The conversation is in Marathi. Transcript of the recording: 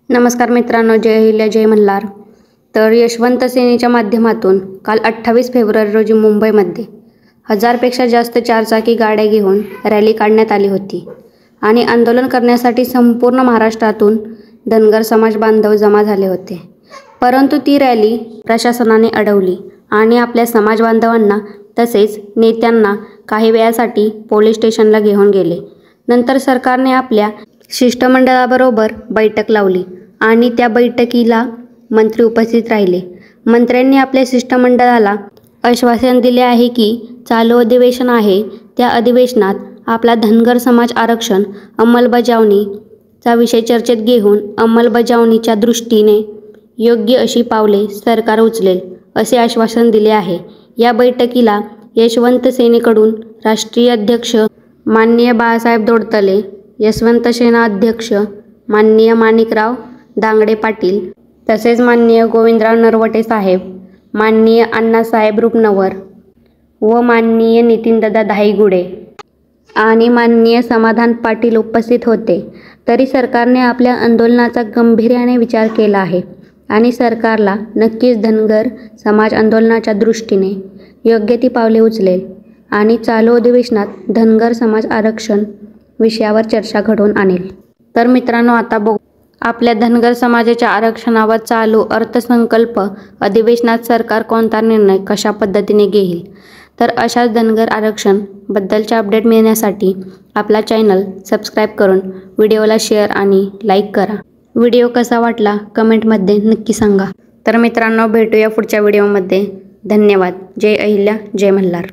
नमस्कार मित्रांनो, जय अहिल्या जय मल्हार. तर यशवंत सेनेच्या माध्यमातून काल 28 फेब्रुवारी रोजी मुंबईमध्ये 1000पेक्षा जास्त चारचाकी गाड्या घेऊन रॅली काढण्यात आली होती आणि आंदोलन करण्यासाठी संपूर्ण महाराष्ट्रातून धनगर समाज बांधव जमा झाले होते. परंतु ती रॅली प्रशासनाने अडवली आणि आपल्या समाज बांधवांना तसेच नेत्यांना काही वेळासाठी पोलीस स्टेशनला घेऊन गेले. नंतर सरकारने आपल्या शिष्टमंडळाबरोबर बैठक लावली आणि त्या बैठकीला मंत्री उपस्थित राहिले. मंत्र्यांनी आपल्या शिष्टमंडळाला आश्वासन दिले आहे की चालू अधिवेशन आहे त्या अधिवेशनात आपला धनगर समाज आरक्षण अंमलबजावणीचा विषय चर्चेत घेऊन अंमलबजावणीच्या दृष्टीने योग्य अशी पावले सरकार उचलेल असे आश्वासन दिले आहे. या बैठकीला यशवंत सेनेकडून राष्ट्रीय अध्यक्ष माननीय बाळासाहेब धोडतले, यशवंत सेना अध्यक्ष माननीय माणिकराव दांगडे पाटील, तसेच माननीय गोविंदराव नरवटे साहेब, माननीय अण्णासाहेब रुपनवर व माननीय नितीनदादा धाईगुडे आणि माननीय समाधान पाटील उपस्थित होते. तरी सरकारने आपल्या आंदोलनाचा गांभीर्याने विचार केला आहे आणि सरकारला नक्कीच धनगर समाज आंदोलनाच्या दृष्टीने योग्य ती पावले उचलेल आणि चालू अधिवेशनात धनगर समाज आरक्षण विषयावर चर्चा घडवून आणेल. तर मित्रांनो, आता बघू आपल्या धनगर समाजाच्या आरक्षणावर चालू अर्थसंकल्प अधिवेशनात सरकार कोणता निर्णय कशा पद्धतीने घेईल. तर अशाच धनगर आरक्षण बद्दलच्या अपडेट मिळण्यासाठी आपला चॅनल सबस्क्राईब करून व्हिडिओला शेअर आणि लाईक करा. व्हिडिओ कसा वाटला कमेंटमध्ये नक्की सांगा. तर मित्रांनो, भेटूया पुढच्या व्हिडिओमध्ये. धन्यवाद. जय अहिल्या जय मल्हार.